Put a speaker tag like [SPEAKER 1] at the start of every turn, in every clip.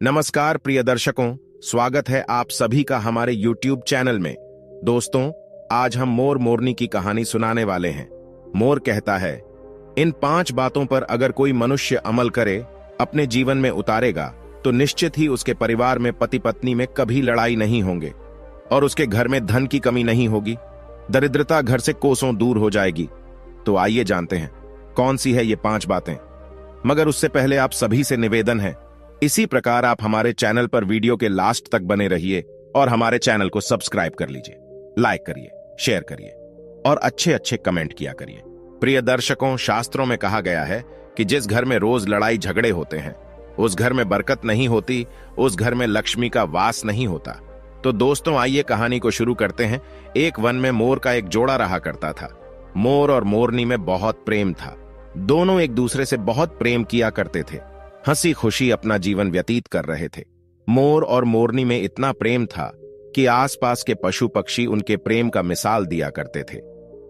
[SPEAKER 1] नमस्कार प्रिय दर्शकों, स्वागत है आप सभी का हमारे YouTube चैनल में। दोस्तों, आज हम मोर मोरनी की कहानी सुनाने वाले हैं। मोर कहता है, इन 5 बातों पर अगर कोई मनुष्य अमल करे, अपने जीवन में उतारेगा, तो निश्चित ही उसके परिवार में पति पत्नी में कभी लड़ाई नहीं होंगे और उसके घर में धन की कमी नहीं होगी। दरिद्रता घर से कोसों दूर हो जाएगी। तो आइए जानते हैं कौन सी है ये 5 बातें। मगर उससे पहले आप सभी से निवेदन है, इसी प्रकार आप हमारे चैनल पर वीडियो के लास्ट तक बने रहिए और हमारे चैनल को सब्सक्राइब कर लीजिए, लाइक करिए, शेयर करिए और अच्छे अच्छे कमेंट किया करिए। प्रिय दर्शकों, शास्त्रों में कहा गया है कि जिस घर में रोज लड़ाई झगड़े होते हैं, उस घर में बरकत नहीं होती, उस घर में लक्ष्मी का वास नहीं होता। तो दोस्तों, आइए कहानी को शुरू करते हैं। एक वन में मोर का एक जोड़ा रहा करता था। मोर और मोरनी में बहुत प्रेम था। दोनों एक दूसरे से बहुत प्रेम किया करते थे, हंसी खुशी अपना जीवन व्यतीत कर रहे थे। मोर और मोरनी में इतना प्रेम था कि आसपास के पशु पक्षी उनके प्रेम का मिसाल दिया करते थे।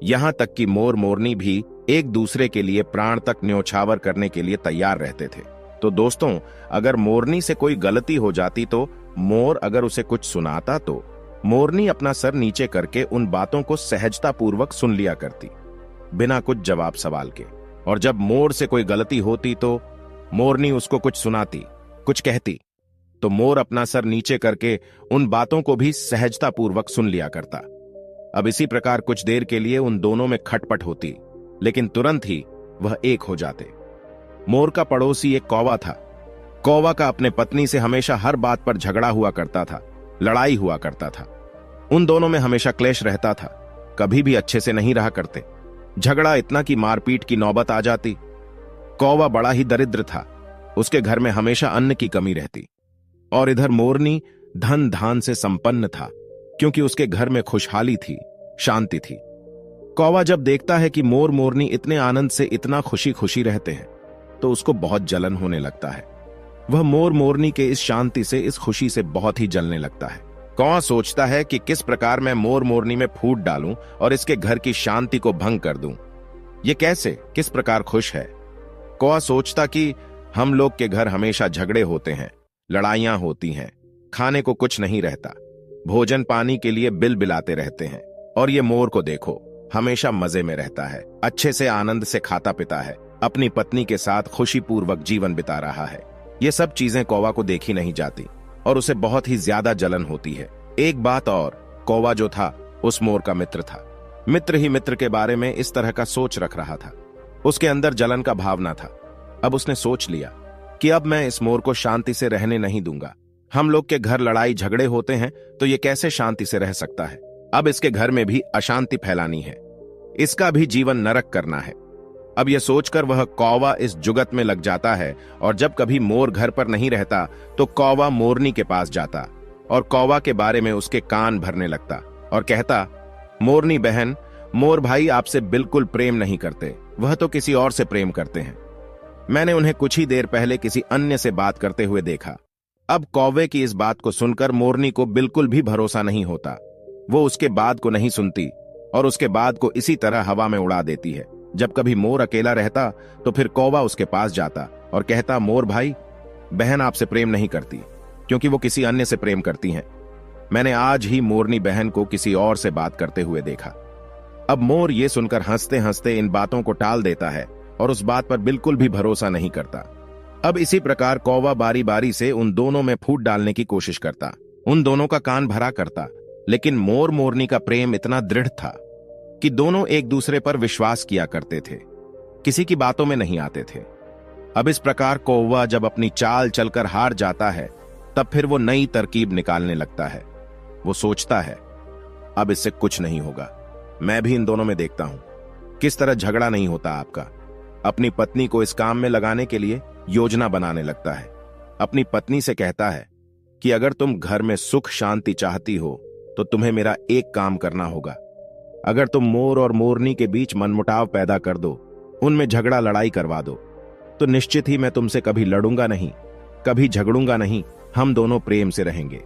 [SPEAKER 1] यहां तक कि मोर मोरनी भी एक दूसरे के लिए प्राण तक न्योछावर करने के लिए तैयार रहते थे। तो दोस्तों, अगर मोरनी से कोई गलती हो जाती तो मोर अगर उसे कुछ सुनाता तो मोरनी अपना सर नीचे करके उन बातों को सहजतापूर्वक सुन लिया करती, बिना कुछ जवाब सवाल के। और जब मोर से कोई गलती होती तो मोरनी उसको कुछ सुनाती, कुछ कहती, तो मोर अपना सर नीचे करके उन बातों को भी सहजतापूर्वक सुन लिया करता। अब इसी प्रकार कुछ देर के लिए उन दोनों में खटपट होती, लेकिन तुरंत ही वह एक हो जाते। मोर का पड़ोसी एक कौवा था। कौवा का अपने पत्नी से हमेशा हर बात पर झगड़ा हुआ करता था, लड़ाई हुआ करता था। उन दोनों में हमेशा क्लेश रहता था, कभी भी अच्छे से नहीं रहा करते। झगड़ा इतना कि मारपीट की नौबत आ जाती। कौवा बड़ा ही दरिद्र था, उसके घर में हमेशा अन्न की कमी रहती। और इधर मोरनी धन धान से संपन्न था, क्योंकि उसके घर में खुशहाली थी, शांति थी। कौवा जब देखता है कि मोर मोरनी इतने आनंद से इतना खुशी खुशी रहते हैं, तो उसको बहुत जलन होने लगता है। वह मोर मोरनी के इस शांति से, इस खुशी से बहुत ही जलने लगता है। कौवा सोचता है कि किस प्रकार मैं मोर मोरनी में फूट डालूं और इसके घर की शांति को भंग कर दूं। ये कैसे, किस प्रकार खुश है। कौवा सोचता कि हम लोग के घर हमेशा झगड़े होते हैं, लड़ाइयां होती हैं, खाने को कुछ नहीं रहता, भोजन पानी के लिए बिल बिलाते रहते हैं। और ये मोर को देखो, हमेशा मजे में रहता है, अच्छे से आनंद से खाता पिता है, अपनी पत्नी के साथ खुशीपूर्वक जीवन बिता रहा है। ये सब चीजें कौवा को देखी नहीं जाती और उसे बहुत ही ज्यादा जलन होती है। एक बात और, कौवा जो था उस मोर का मित्र था। मित्र ही मित्र के बारे में इस तरह का सोच रख रहा था। उसके अंदर जलन का भावना था। अब उसने सोच लिया कि अब मैं इस मोर को शांति से रहने नहीं दूंगा। हम लोग के घर लड़ाई झगड़े होते हैं, तो ये कैसे शांति से रह सकता है। अब इसके घर में भी अशांति फैलानी है, इसका भी जीवन नरक करना है। अब यह सोचकर वह कौवा इस जुगत में लग जाता है। और जब कभी मोर घर पर नहीं रहता तो कौवा मोरनी के पास जाता और कौवा के बारे में उसके कान भरने लगता और कहता, मोरनी बहन, मोर भाई आपसे बिल्कुल प्रेम नहीं करते, वह तो किसी और से प्रेम करते हैं। मैंने उन्हें कुछ ही देर पहले किसी अन्य से बात करते हुए देखा। अब कौवे की इस बात को सुनकर मोरनी को बिल्कुल भी भरोसा नहीं होता। वो उसके बात को नहीं सुनती और उसके बात को इसी तरह हवा में उड़ा देती है। जब कभी मोर अकेला रहता तो फिर कौवा उसके पास जाता और कहता, मोर भाई, बहन आपसे प्रेम नहीं करती, क्योंकि वो किसी अन्य से प्रेम करती हैं। मैंने आज ही मोरनी बहन को किसी और से बात करते हुए देखा। अब मोर ये सुनकर हंसते हंसते इन बातों को टाल देता है और उस बात पर बिल्कुल भी भरोसा नहीं करता। अब इसी प्रकार कौवा बारी बारी से उन दोनों में फूट डालने की कोशिश करता, उन दोनों का कान भरा करता। लेकिन मोर मोरनी का प्रेम इतना दृढ़ था कि दोनों एक दूसरे पर विश्वास किया करते थे, किसी की बातों में नहीं आते थे। अब इस प्रकार कौवा जब अपनी चाल चलकर हार जाता है, तब फिर वो नई तरकीब निकालने लगता है। वो सोचता है, अब इससे कुछ नहीं होगा, मैं भी इन दोनों में देखता हूं किस तरह झगड़ा नहीं होता आपका। अपनी पत्नी को इस काम में लगाने के लिए योजना बनाने लगता है। अपनी पत्नी से कहता है कि अगर तुम घर में सुख शांति चाहती हो तो तुम्हें मेरा एक काम करना होगा। अगर तुम मोर और मोरनी के बीच मनमुटाव पैदा कर दो, उनमें झगड़ा लड़ाई करवा दो, तो निश्चित ही मैं तुमसे कभी लड़ूंगा नहीं, कभी झगड़ूंगा नहीं। हम दोनों प्रेम से रहेंगे,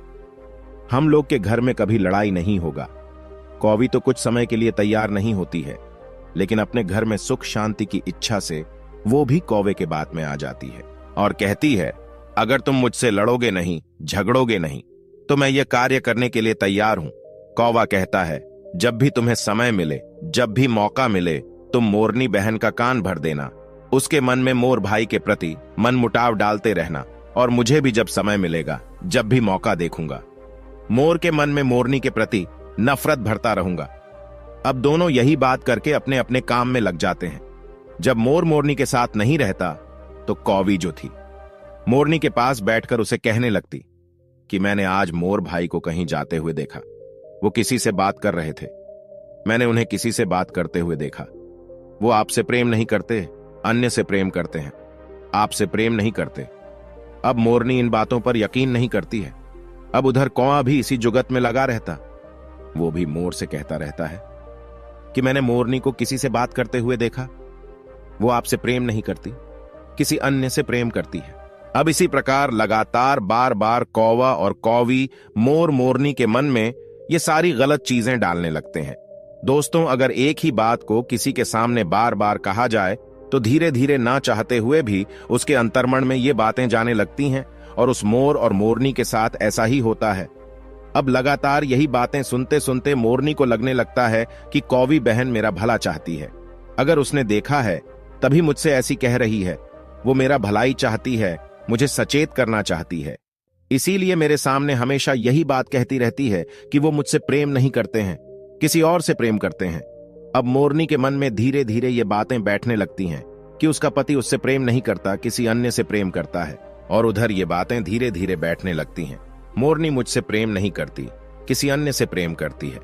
[SPEAKER 1] हम लोग के घर में कभी लड़ाई नहीं होगा। कौवी तो कुछ समय के लिए तैयार नहीं होती है, लेकिन अपने घर में सुख शांति की इच्छा से वो भी कौवे के बात में आ जाती है और कहती है, अगर तुम मुझसे लड़ोगे नहीं, झगड़ोगे नहीं, तो मैं ये कार्य करने के लिए तैयार हूं। कौवा कहता है, जब भी तुम्हें समय मिले, जब भी मौका मिले, तुम मोरनी बहन का कान भर देना। उसके मन में मोर भाई के प्रति मनमुटाव डालते रहना, और मुझे भी जब समय मिलेगा, जब भी मौका देखूंगा, मोर के मन में मोरनी के प्रति नफरत भरता रहूंगा। अब दोनों यही बात करके अपने अपने काम में लग जाते हैं। जब मोर मोरनी के साथ नहीं रहता, तो कौवी जो थी मोरनी के पास बैठकर उसे कहने लगती कि मैंने आज मोर भाई को कहीं जाते हुए देखा। वो किसी से बात कर रहे थे। मैंने उन्हें किसी से बात करते हुए देखा। वो आपसे प्रेम नहीं करते, अन्य से प्रेम करते हैं, आपसे प्रेम नहीं करते। अब मोरनी इन बातों पर यकीन नहीं करती है। अब उधर कौवा भी इसी जुगत में लगा रहता। वो भी मोर से कहता रहता है कि मैंने मोरनी को किसी से बात करते हुए देखा। वो आपसे प्रेम नहीं करती, किसी अन्य से प्रेम करती है। अब इसी प्रकार लगातार बार बार कौवा और कौवी मोर मोरनी के मन में ये सारी गलत चीजें डालने लगते हैं। दोस्तों, अगर एक ही बात को किसी के सामने बार बार कहा जाए, तो धीरे धीरे ना चाहते हुए भी उसके अंतर्मन में ये बातें जाने लगती हैं, और उस मोर और मोरनी के साथ ऐसा ही होता है। अब लगातार यही बातें सुनते सुनते मोरनी को लगने लगता है कि कौवी बहन मेरा भला चाहती है। अगर उसने देखा है तभी मुझसे ऐसी कह रही है। वो मेरा भलाई चाहती है, मुझे सचेत करना चाहती है। इसीलिए मेरे सामने हमेशा यही बात कहती रहती है कि वो मुझसे प्रेम नहीं करते हैं, किसी और से प्रेम करते हैं। अब मोरनी के मन में धीरे धीरे ये बातें बैठने लगती हैं कि उसका पति उससे प्रेम नहीं करता, किसी अन्य से प्रेम करता है। और उधर ये बातें धीरे धीरे बैठने लगती हैं, मोरनी मुझसे प्रेम नहीं करती, किसी अन्य से प्रेम करती है।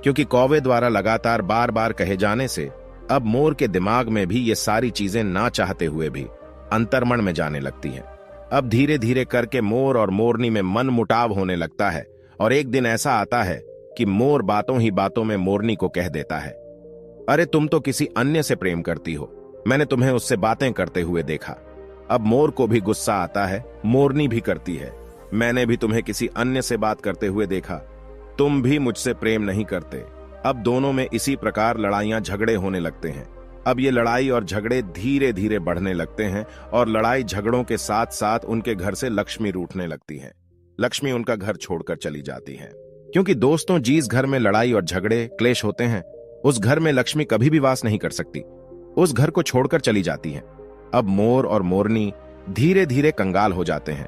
[SPEAKER 1] क्योंकि कौवे द्वारा लगातार बार बार कहे जाने से अब मोर के दिमाग में भी ये सारी चीजें ना चाहते हुए भी अंतर्मन में जाने लगती हैं। अब धीरे धीरे करके मोर और मोरनी में मन मुटाव होने लगता है, और एक दिन ऐसा आता है कि मोर बातों ही बातों में मोरनी को कह देता है, अरे तुम तो किसी अन्य से प्रेम करती हो, मैंने तुम्हें उससे बातें करते हुए देखा। अब मोर को भी गुस्सा आता है, मोरनी भी करती है, मैंने भी तुम्हें किसी अन्य से बात करते हुए देखा, तुम भी मुझसे प्रेम नहीं करते। अब दोनों में इसी प्रकार लड़ाइयां झगड़े होने लगते हैं। अब ये लड़ाई और झगड़े धीरे धीरे बढ़ने लगते हैं, और लड़ाई झगड़ों के साथ साथ उनके घर से लक्ष्मी रूठने लगती है। लक्ष्मी उनका घर छोड़कर चली जाती है। क्योंकि दोस्तों, जिस घर में लड़ाई और झगड़े क्लेश होते हैं, उस घर में लक्ष्मी कभी भी वास नहीं कर सकती, उस घर को छोड़कर चली जाती है। अब मोर और मोरनी धीरे धीरे कंगाल हो जाते हैं।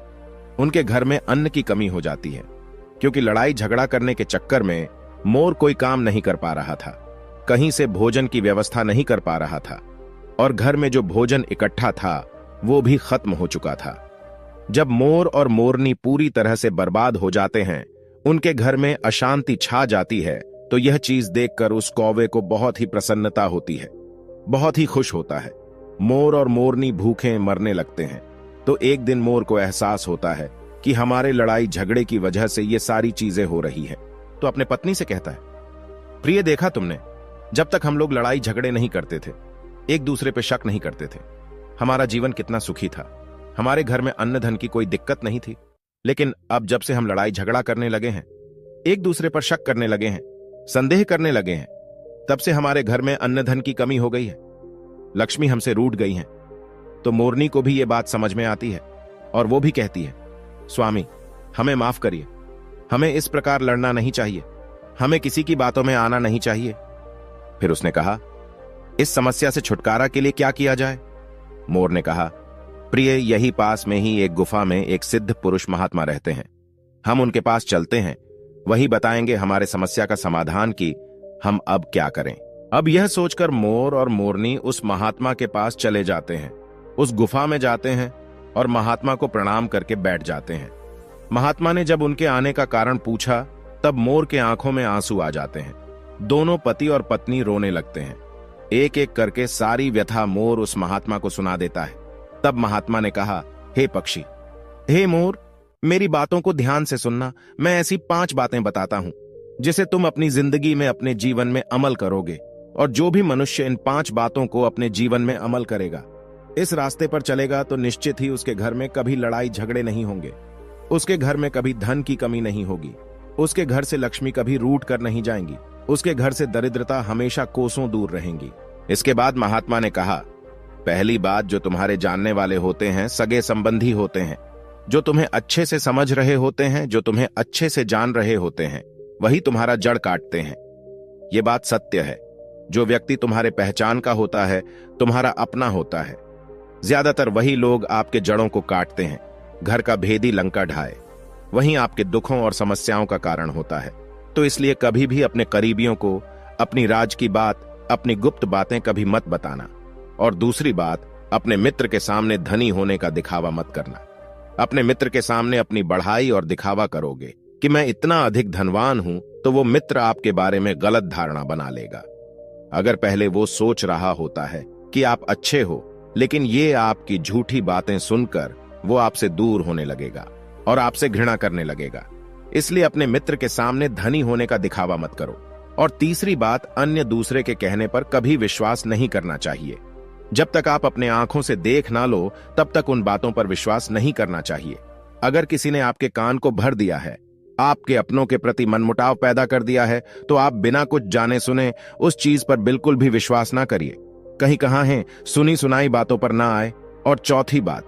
[SPEAKER 1] उनके घर में अन्न की कमी हो जाती है, क्योंकि लड़ाई झगड़ा करने के चक्कर में मोर कोई काम नहीं कर पा रहा था, कहीं से भोजन की व्यवस्था नहीं कर पा रहा था, और घर में जो भोजन इकट्ठा था वो भी खत्म हो चुका था। जब मोर और मोरनी पूरी तरह से बर्बाद हो जाते हैं, उनके घर में अशांति छा जाती है, तो यह चीज देखकर उस कौवे को बहुत ही प्रसन्नता होती है, बहुत ही खुश होता है। मोर और मोरनी भूखे मरने लगते हैं। तो एक दिन मोर को एहसास होता है कि हमारे लड़ाई झगड़े की वजह से ये सारी चीजें हो रही है। तो अपने पत्नी से कहता है, प्रिय, देखा तुमने, जब तक हम लोग लड़ाई झगड़े नहीं करते थे, एक दूसरे पे शक नहीं करते थे, हमारा जीवन कितना सुखी था, हमारे घर में अन्न धन की कोई दिक्कत नहीं थी। लेकिन अब जब से हम लड़ाई झगड़ा करने लगे हैं, एक दूसरे पर शक करने लगे हैं, संदेह करने लगे हैं, तब से हमारे घर में अन्न धन की कमी हो गई है, लक्ष्मी हमसे रूठ गई है। तो मोरनी को भी ये बात समझ में आती है, और वो भी कहती है, स्वामी, हमें माफ करिए, हमें इस प्रकार लड़ना नहीं चाहिए, हमें किसी की बातों में आना नहीं चाहिए। फिर उसने कहा, इस समस्या से छुटकारा के लिए क्या किया जाए? मोर ने कहा, प्रिय, यही पास में ही एक गुफा में एक सिद्ध पुरुष महात्मा रहते हैं, हम उनके पास चलते हैं, वही बताएंगे हमारे समस्या का समाधान कि हम अब क्या करें। अब यह सोचकर मोर और मोरनी उस महात्मा के पास चले जाते हैं, उस गुफा में जाते हैं और महात्मा को प्रणाम करके बैठ जाते हैं। महात्मा ने जब उनके आने का कारण पूछा, तब मोर के आंखों में आंसू आ जाते हैं। दोनों पति और पत्नी रोने लगते हैं। एक एक करके सारी व्यथा मोर उस महात्मा को सुना देता है। तब महात्मा ने कहा, हे पक्षी, हे मोर, मेरी बातों को ध्यान से सुनना। मैं ऐसी 5 बातें बताता हूं जिसे तुम अपनी जिंदगी में, अपने जीवन में अमल करोगे, और जो भी मनुष्य इन 5 बातों को अपने जीवन में अमल करेगा, इस रास्ते पर चलेगा, तो निश्चित ही उसके घर में कभी लड़ाई झगड़े नहीं होंगे, उसके घर में कभी धन की कमी नहीं होगी, उसके घर से लक्ष्मी कभी रूठ कर नहीं जाएंगी, उसके घर से दरिद्रता हमेशा कोसों दूर रहेंगी। इसके बाद महात्मा ने कहा, पहली बात, जो तुम्हारे जानने वाले होते हैं सगे संबंधी होते हैं, जो तुम्हें अच्छे से समझ रहे होते हैं, जो तुम्हें अच्छे से जान रहे होते हैं, वही तुम्हारा जड़ काटते हैं। ये बात सत्य है। जो व्यक्ति तुम्हारे पहचान का होता है, तुम्हारा अपना होता है, ज्यादातर वही लोग आपके जड़ों को काटते हैं। घर का भेदी लंका ढाए, वहीं आपके दुखों और समस्याओं का कारण होता है। तो इसलिए कभी भी अपने करीबियों को अपनी राज की बात, अपनी गुप्त बातें कभी मत बताना। और दूसरी बात, अपने मित्र के सामने धनी होने का दिखावा मत करना। अपने मित्र के सामने अपनी बढ़ाई और दिखावा करोगे कि मैं इतना अधिक धनवान हूं, तो वो मित्र आपके बारे में गलत धारणा बना लेगा। अगर पहले वो सोच रहा होता है कि आप अच्छे हो, लेकिन ये आपकी झूठी बातें सुनकर वो आपसे दूर होने लगेगा और आपसे घृणा करने लगेगा। इसलिए अपने मित्र के सामने धनी होने का दिखावा मत करो। और तीसरी बात, अन्य दूसरे के कहने पर कभी विश्वास नहीं करना चाहिए। जब तक आप अपने आंखों से देख ना लो, तब तक उन बातों पर विश्वास नहीं करना चाहिए। अगर किसी ने आपके कान को भर दिया है, आपके अपनों के प्रति मनमुटाव पैदा कर दिया है, तो आप बिना कुछ जाने सुने उस चीज पर बिल्कुल भी विश्वास ना करिए। कहीं कहां है, सुनी सुनाई बातों पर ना आए। और चौथी बात,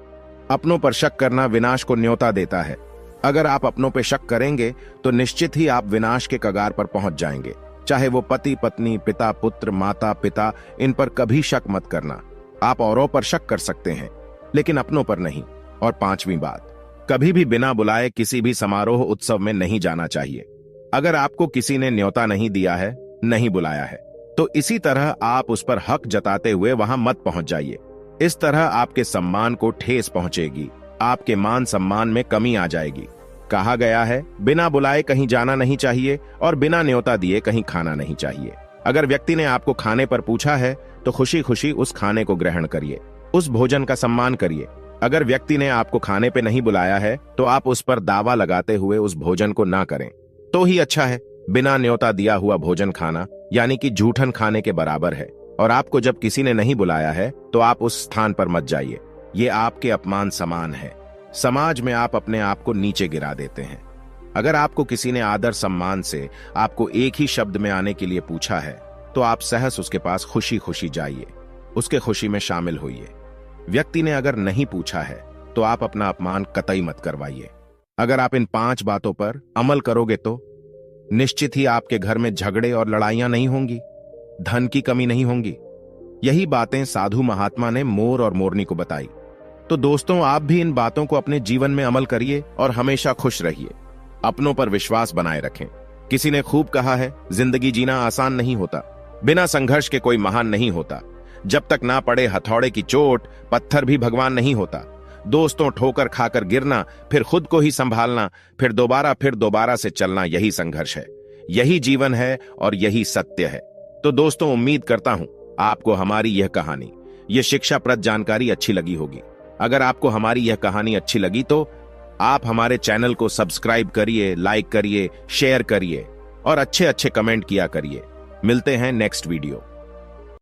[SPEAKER 1] अपनों पर शक करना विनाश को न्योता देता है। अगर आप अपनों पर शक करेंगे तो निश्चित ही आप विनाश के कगार पर पहुंच जाएंगे। चाहे वो पति पत्नी, पिता पुत्र, माता पिता, इन पर कभी शक मत करना। आप औरों पर शक कर सकते हैं, लेकिन अपनों पर नहीं। और पांचवी बात, कभी भी बिना बुलाए किसी भी समारोह उत्सव में नहीं जाना चाहिए। अगर आपको किसी ने न्योता नहीं दिया है, नहीं बुलाया है, तो इसी तरह आप उस पर हक जताते हुए वहां मत पहुंच जाइए। इस तरह आपके सम्मान को ठेस पहुंचेगी, आपके मान सम्मान में कमी आ जाएगी। कहा गया है, बिना बुलाए कहीं जाना नहीं चाहिए और बिना न्योता दिए कहीं खाना नहीं चाहिए। अगर व्यक्ति ने आपको खाने पर पूछा है, तो खुशी खुशी उस खाने को ग्रहण करिए, उस भोजन का सम्मान करिए। अगर व्यक्ति ने आपको खाने पे नहीं बुलाया है, तो आप उस पर दावा लगाते हुए उस भोजन को ना करें, तो ही अच्छा है। बिना न्योता दिया हुआ भोजन खाना यानी कि जूठन खाने के बराबर है। और आपको जब किसी ने नहीं बुलाया है, तो आप उस स्थान पर मत जाइए। ये आपके अपमान समान है। समाज में आप अपने आप को नीचे गिरा देते हैं। अगर आपको किसी ने आदर सम्मान से आपको एक ही शब्द में आने के लिए पूछा है, तो आप सहस उसके पास खुशी खुशी जाइए, उसके खुशी में शामिल होइए। व्यक्ति ने अगर नहीं पूछा है, तो आप अपना अपमान कतई मत करवाइए। अगर आप इन 5 बातों पर अमल करोगे, तो निश्चित ही आपके घर में झगड़े और लड़ाइयां नहीं होंगी, धन की कमी नहीं होंगी। यही बातें साधु महात्मा ने मोर और मोरनी को बताई। तो दोस्तों, आप भी इन बातों को अपने जीवन में अमल करिए और हमेशा खुश रहिए। अपनों पर विश्वास बनाए रखें। किसी ने खूब कहा है, जिंदगी जीना आसान नहीं होता, बिना संघर्ष के कोई महान नहीं होता। जब तक ना पड़े हथौड़े की चोट, पत्थर भी भगवान नहीं होता। दोस्तों, ठोकर खाकर गिरना, फिर खुद को ही संभालना, फिर दोबारा से चलना, यही संघर्ष है, यही जीवन है और यही सत्य है। तो दोस्तों, उम्मीद करता हूं आपको हमारी यह कहानी, यह शिक्षाप्रद जानकारी अच्छी लगी होगी। अगर आपको हमारी यह कहानी अच्छी लगी, तो आप हमारे चैनल को सब्सक्राइब करिए, लाइक करिए, शेयर करिए और अच्छे अच्छे कमेंट किया करिए। मिलते हैं नेक्स्ट वीडियो।